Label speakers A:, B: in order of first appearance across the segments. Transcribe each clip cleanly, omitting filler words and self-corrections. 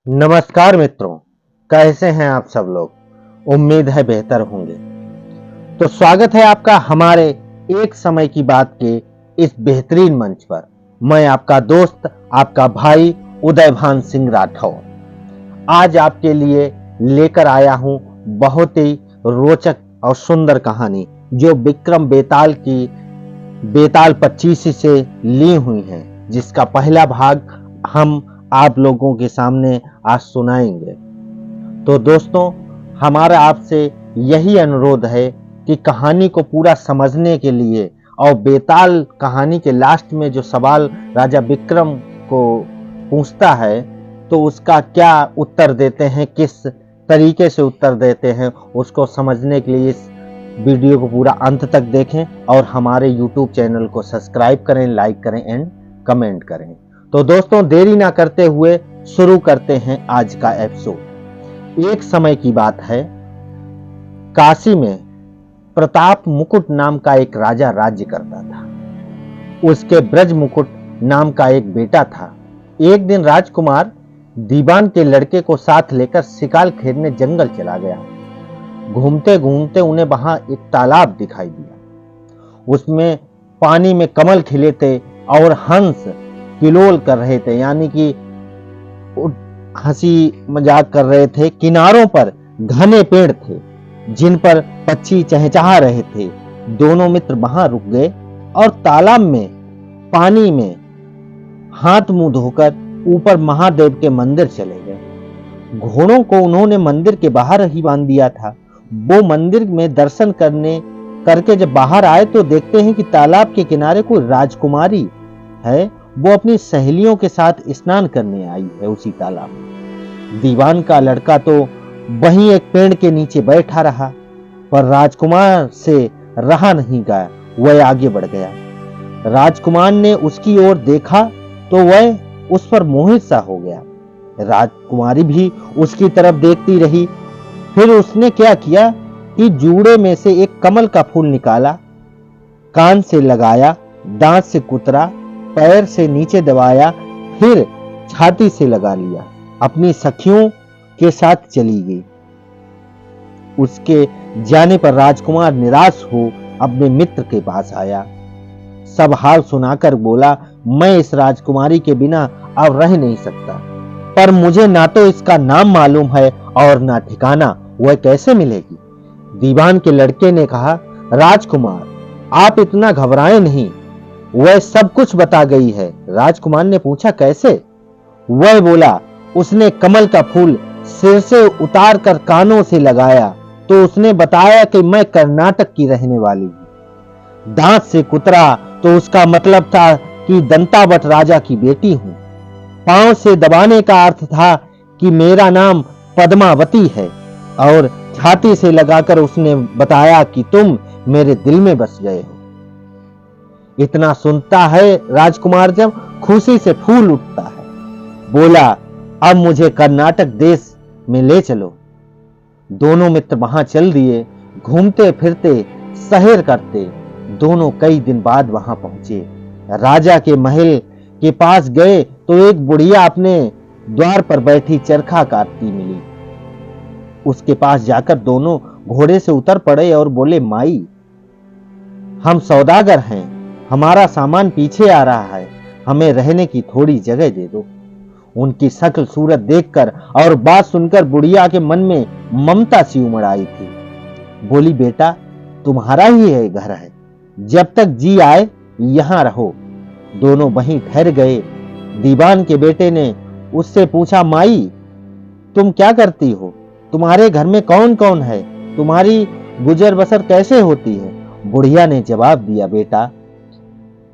A: नमस्कार मित्रों, कैसे हैं आप सब लोग। उम्मीद है बेहतर होंगे। तो स्वागत है आपका हमारे एक समय की बात के इस बेहतरीन मंच पर। मैं आपका दोस्त, आपका भाई उदयभान सिंह राठौर आज आपके लिए लेकर आया हूं बहुत ही रोचक और सुंदर कहानी, जो विक्रम बेताल की बेताल 25 से ली हुई है, जिसका पहला भाग हम आप लोगों के सामने आज सुनाएंगे। तो दोस्तों, हमारा आपसे यही अनुरोध है कि कहानी को पूरा समझने के लिए और बेताल कहानी के लास्ट में जो सवाल राजा विक्रम को पूछता है, तो उसका क्या उत्तर देते हैं, किस तरीके से उत्तर देते हैं, उसको समझने के लिए इस वीडियो को पूरा अंत तक देखें और हमारे YouTube चैनल को सब्सक्राइब करें, लाइक करें एंड कमेंट करें। तो दोस्तों, देरी ना करते हुए शुरू करते हैं आज का एपिसोड। एक समय की बात है, काशी में प्रताप मुकुट नाम का एक राजा राज्य करता था। उसके ब्रज मुकुट नाम का एक बेटा था। एक दिन राजकुमार दीवान के लड़के को साथ लेकर शिकार खेलने जंगल चला गया। घूमते घूमते उन्हें वहां एक तालाब दिखाई दिया। उसमें पानी में कमल खिले थे और हंस किलोल कर रहे थे, यानी कि हंसी मजाक कर रहे थे। किनारों पर घने पेड़ थे जिन पर पक्षी चहचहा रहे थे। दोनों मित्र वहां रुक गए और तालाब में पानी में हाथ मुंह धोकर ऊपर महादेव के मंदिर चले गए। घोड़ों को उन्होंने मंदिर के बाहर ही बांध दिया था। वो मंदिर में दर्शन करके जब बाहर आए तो देखते हैं कि तालाब के किनारे कोई राजकुमारी है। वो अपनी सहेलियों के साथ स्नान करने आई है उसी तालाब में। दीवान का लड़का तो वहीं एक पेड़ के नीचे बैठा रहा, पर राजकुमार से रहा नहीं गया। वह आगे बढ़ गया। राजकुमार ने उसकी ओर देखा तो वह उस पर मोहित सा हो गया। राजकुमारी भी उसकी तरफ देखती रही। फिर उसने क्या किया कि जूड़े में से एक कमल का फूल निकाला, कान से लगाया, दांत से कुतरा, पैर से नीचे दबाया, फिर छाती से लगा लिया। अपनी सखियों के साथ चली गई। उसके जाने पर राजकुमार निराश हो अपने मित्र के पास आया। सब हाल सुनाकर बोला, मैं इस राजकुमारी के बिना अब रह नहीं सकता, पर मुझे ना तो इसका नाम मालूम है और ना ठिकाना। वह कैसे मिलेगी? दीवान के लड़के ने कहा, राजकुमार आप इतना घबराएं नहीं, वह सब कुछ बता गई है। राजकुमार ने पूछा, कैसे? वह बोला, उसने कमल का फूल सिर से उतार कर कानों से लगाया तो उसने बताया कि मैं कर्नाटक की रहने वाली हूं। दांत से कुतरा तो उसका मतलब था कि दंतावट राजा की बेटी हूं। पांव से दबाने का अर्थ था कि मेरा नाम पद्मावती है, और छाती से लगाकर उसने बताया कि तुम मेरे दिल में बस गए हो। इतना सुनता है राजकुमार जब खुशी से फूल उठता है। बोला, अब मुझे कर्नाटक देश में ले चलो। दोनों मित्र वहां चल दिए। घूमते फिरते सैर करते दोनों कई दिन बाद वहां पहुंचे। राजा के महल के पास गए तो एक बुढ़िया अपने द्वार पर बैठी चरखा काटती मिली। उसके पास जाकर दोनों घोड़े से उतर पड़े और बोले, माई हम सौदागर हैं, हमारा सामान पीछे आ रहा है, हमें रहने की थोड़ी जगह दे दो। उनकी शक्ल सूरत देखकर और बात सुनकर बुढ़िया के मन में ममता सी उमड़ आई थी। बोली, बेटा तुम्हारा ही है घर है, जब तक जी आए यहां रहो। दोनों वहीं ठहर गए। दीवान के बेटे ने उससे पूछा, माई तुम क्या करती हो? तुम्हारे घर में कौन कौन है? तुम्हारी गुजर बसर कैसे होती है? बुढ़िया ने जवाब दिया, बेटा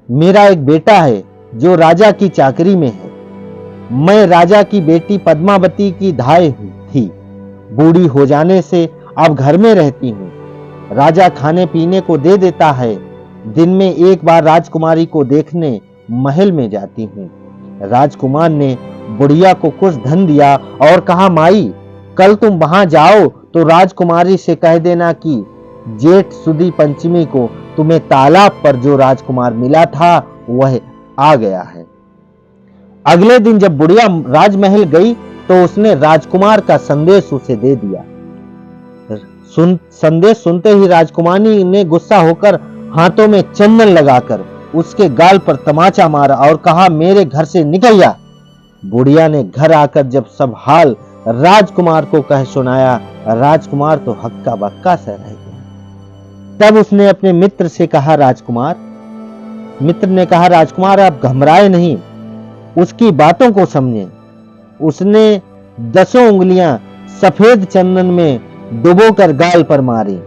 A: मेरा एक बेटा है जो राजा की चाकरी में है। मैं राजा की बेटी पद्मावती की धाय थी। बूढ़ी हो जाने से अब घर में रहती हूँ। राजा खाने पीने को दे देता है। दिन में एक बार राजकुमारी को देखने महल में जाती हूँ। राजकुमार ने बुढ़िया को कुछ धन दिया और कहा, माई कल तुम वहां जाओ तो राजकुमारी से कह देना कि जेठ सुदी पंचमी को तुम्हें तालाब पर जो राजकुमार मिला था वह आ गया है। अगले दिन जब बुढ़िया राजमहल गई तो उसने राजकुमार का संदेश उसे दे दिया। संदेश सुनते ही राजकुमारी ने गुस्सा होकर हाथों में चंदन लगाकर उसके गाल पर तमाचा मारा और कहा, मेरे घर से निकल जा। बुढ़िया ने घर आकर जब सब हाल राजकुमार को कह सुनाया, राजकुमार तो हक्का बक्का सा रह गया। तब उसने अपने मित्र से कहा, राजकुमार आप घबराए नहीं, उसकी बातों को समझें। उसने 10 उंगलियां सफेद चंदन में डुबोकर गाल पर मारी।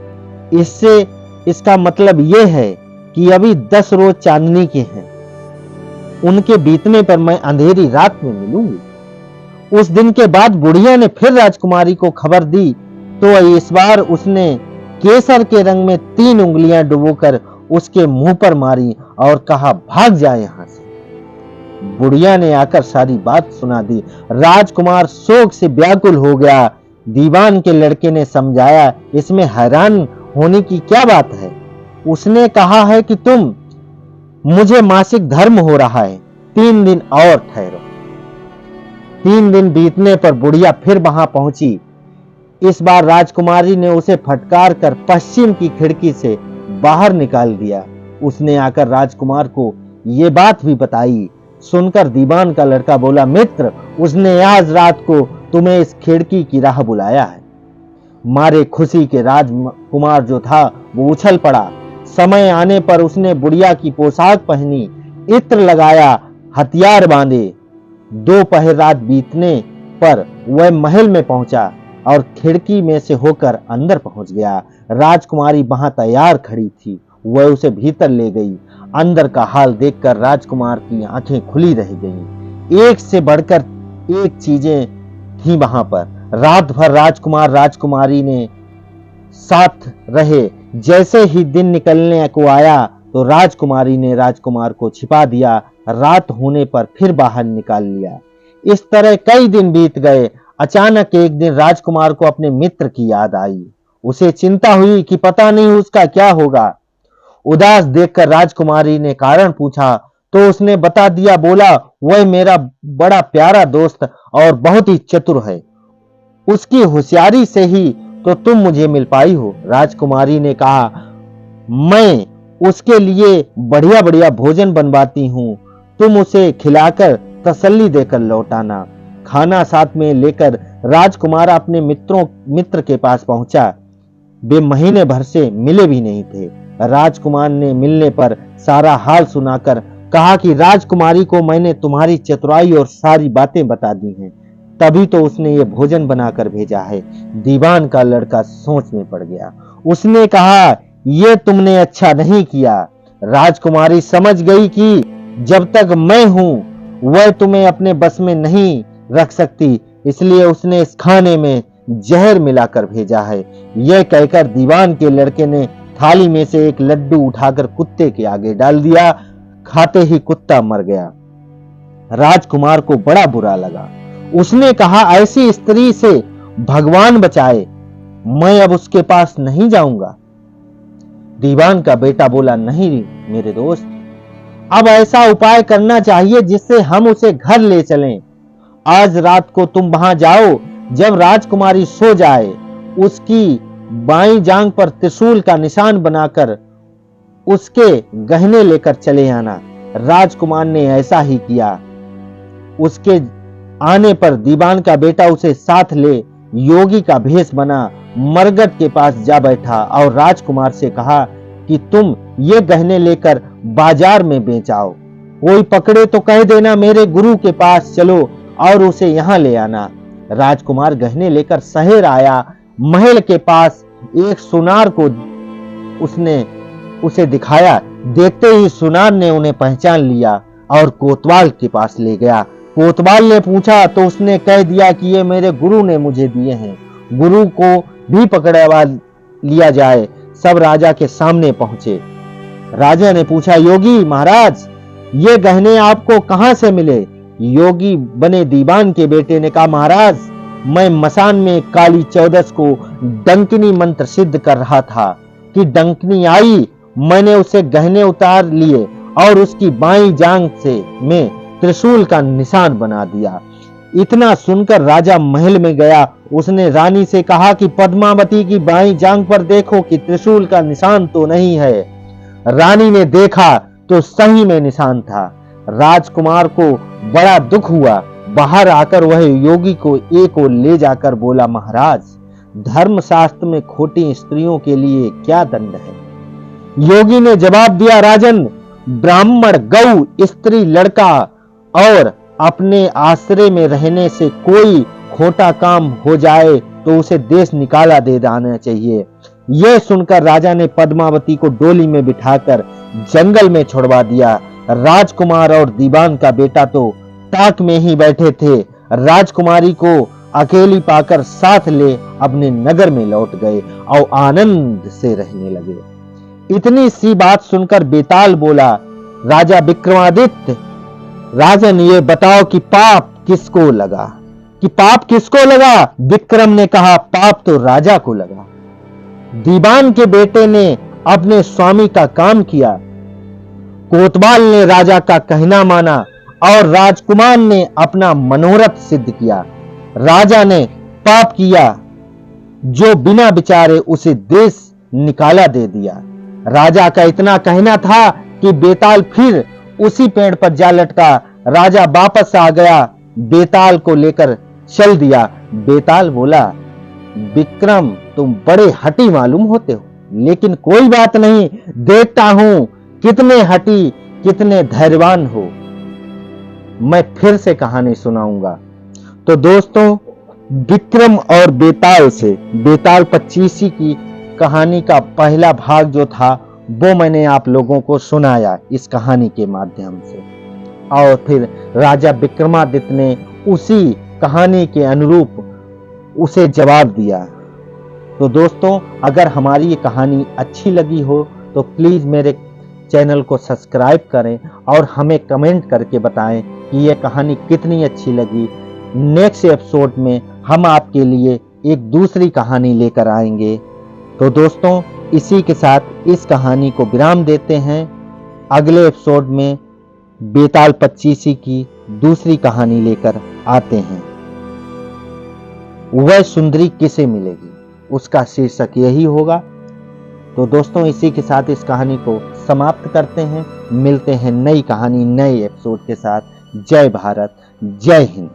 A: इससे इसका मतलब यह है कि अभी 10 रोज चांदनी के हैं, उनके बीतने पर मैं अंधेरी रात में मिलूंगी। उस दिन के बाद बुढ़िया ने फिर राजकुमारी को खबर दी, तो इस बार उसने केसर के रंग में 3 उंगलियां डुबोकर उसके मुंह पर मारी और कहा, भाग जा यहां से। बुढ़िया ने आकर सारी बात सुना दी। राजकुमार शोक से व्याकुल हो गया। दीवान के लड़के ने समझाया, इसमें हैरान होने की क्या बात है। उसने कहा है कि मुझे मासिक धर्म हो रहा है, 3 दिन और ठहरो। 3 दिन बीतने पर बुढ़िया फिर वहां पहुंची। इस बार राजकुमारी ने उसे फटकार कर पश्चिम की खिड़की से बाहर निकाल दिया। उसने आकर राजकुमार को ये बात भी बताई। सुनकर दीवान का लड़का बोला, मित्र, उसने आज रात को तुम्हें इस खिड़की की राह बुलाया है। मारे खुशी के राजकुमार जो था वो उछल पड़ा। समय आने पर उसने बुढ़िया की पोशाक पहनी, इत्र लगाया, हथियार बांधे। 2 पहर रात बीतने पर वह महल में पहुंचा और खिड़की में से होकर अंदर पहुंच गया। राजकुमारी वहां तैयार खड़ी थी। वह उसे भीतर ले गई। अंदर का हाल देखकर राजकुमार की आंखें खुली रह गईं। एक से बढ़कर एक चीजें थी वहां पर। रात भर राजकुमार राजकुमारी ने साथ रहे। जैसे ही दिन निकलने को आया तो राजकुमारी ने राजकुमार को छिपा दिया। रात होने पर फिर बाहर निकाल लिया। इस तरह कई दिन बीत गए। अचानक एक दिन राजकुमार को अपने मित्र की याद आई। उसे चिंता हुई कि पता नहीं उसका क्या होगा। उदास देखकर राजकुमारी ने कारण पूछा तो उसने बता दिया। बोला, वह मेरा बड़ा प्यारा दोस्त और बहुत ही चतुर है। उसकी होशियारी से ही तो तुम मुझे मिल पाई हो। राजकुमारी ने कहा, मैं उसके लिए बढ़िया बढ़िया भोजन बनवाती हूँ, तुम उसे खिलाकर तसल्ली देकर लौटाना। खाना साथ में लेकर राजकुमार अपने मित्र के पास पहुंचा। वे महीने भर से मिले भी नहीं थे। राजकुमार ने मिलने पर सारा हाल सुनाकर कहा कि राजकुमारी को मैंने तुम्हारी चतुराई और सारी बातें बता दी हैं, तभी तो उसने ये भोजन बनाकर भेजा है। दीवान का लड़का सोच में पड़ गया। उसने कहा, ये तुमने अच्छा नहीं किया। राजकुमारी समझ गई कि जब तक मैं हूं वह तुम्हें अपने बस में नहीं रख सकती, इसलिए उसने इस खाने में जहर मिलाकर भेजा है। यह कहकर दीवान के लड़के ने थाली में से एक लड्डू उठाकर कुत्ते के आगे डाल दिया। खाते ही कुत्ता मर गया। राजकुमार को बड़ा बुरा लगा। उसने कहा, ऐसी स्त्री से भगवान बचाए, मैं अब उसके पास नहीं जाऊंगा। दीवान का बेटा बोला, नहीं मेरे दोस्त, अब ऐसा उपाय करना चाहिए जिससे हम उसे घर ले चलें। आज रात को तुम वहां जाओ। जब राजकुमारी सो जाए, उसकी बाईं जांघ पर त्रिशूल का निशान बनाकर उसके गहने लेकर चले आना। राजकुमार ने ऐसा ही किया। उसके आने पर दीवान का बेटा उसे साथ ले योगी का भेष बना मरगट के पास जा बैठा और राजकुमार से कहा कि तुम ये गहने लेकर बाजार में बेच आओ। कोई पकड़े तो कह देना मेरे गुरु के पास चलो और उसे यहाँ ले आना। राजकुमार गहने लेकर शहर आया। महल के पास एक सुनार को उसने उसे दिखाया। देखते ही सुनार ने उन्हें पहचान लिया और कोतवाल के पास ले गया। कोतवाल ने पूछा तो उसने कह दिया कि ये मेरे गुरु ने मुझे दिए हैं, गुरु को भी पकड़वा लिया जाए। सब राजा के सामने पहुंचे। राजा ने पूछा, योगी महाराज, ये गहने आपको कहां से मिले? योगी बने दीवान के बेटे ने कहा, महाराज, मैं मसान में काली चौदस को डंकिनी मंत्र सिद्ध कर रहा था कि डंकिनी आई। मैंने उसे गहने उतार लिए और उसकी बाईं जांघ से में त्रिशूल का निशान बना दिया। इतना सुनकर राजा महल में गया। उसने रानी से कहा कि पद्मावती की बाईं जांघ पर देखो कि त्रिशूल का निशान तो नहीं है। रानी ने देखा तो सही में निशान था। राजकुमार को बड़ा दुख हुआ। बाहर आकर वह योगी को एक ओर ले जाकर बोला, महाराज, धर्मशास्त्र में खोटी स्त्रियों के लिए क्या दंड है? योगी ने जवाब दिया, राजन, ब्राह्मण, गौ, स्त्री, लड़का और अपने आश्रय में रहने से कोई खोटा काम हो जाए तो उसे देश निकाला दे जाना चाहिए। यह सुनकर राजा ने पद्मावती को डोली में बिठाकर जंगल में छुड़वा दिया। राजकुमार और दीवान का बेटा तो ताक में ही बैठे थे। राजकुमारी को अकेली पाकर साथ ले अपने नगर में लौट गए और आनंद से रहने लगे। इतनी सी बात सुनकर बेताल बोला, राजा विक्रमादित्य, राजन ये बताओ कि पाप किसको लगा? विक्रम ने कहा, पाप तो राजा को लगा। दीवान के बेटे ने अपने स्वामी का काम किया, कोतवाल ने राजा का कहना माना और राजकुमार ने अपना मनोरथ सिद्ध किया। राजा ने पाप किया, जो बिना विचारे उसे देश निकाला दे दिया। राजा का इतना कहना था कि बेताल फिर उसी पेड़ पर जा लटका। राजा वापस आ गया, बेताल को लेकर चल दिया। बेताल बोला, विक्रम, तुम बड़े हठी मालूम होते हो, लेकिन कोई बात नहीं, देखता हूं कितने हठी, कितने धैर्यवान हो। मैं फिर से कहानी सुनाऊंगा। तो दोस्तों, विक्रम और बेताल से बेताल पच्चीसी की कहानी का पहला भाग जो था वो मैंने आप लोगों को सुनाया इस कहानी के माध्यम से, और फिर राजा विक्रमादित्य ने उसी कहानी के अनुरूप उसे जवाब दिया। तो दोस्तों, अगर हमारी ये कहानी अच्छी लगी हो तो प्लीज मेरे चैनल को सब्सक्राइब करें और हमें कमेंट करके बताएं कि ये कहानी कितनी अच्छी लगी। नेक्स्ट एपिसोड में हम आपके लिए एक दूसरी कहानी लेकर आएंगे। तो दोस्तों, इसी के साथ इस कहानी को विराम देते हैं। अगले एपिसोड में बेताल पच्चीसी की दूसरी कहानी लेकर आते हैं। वह सुंदरी किसे मिलेगी, उसका शीर्षक यही होगा। तो दोस्तों, इसी के साथ इस कहानी को समाप्त करते हैं। मिलते हैं नई कहानी, नए एपिसोड के साथ। जय भारत, जय हिंद।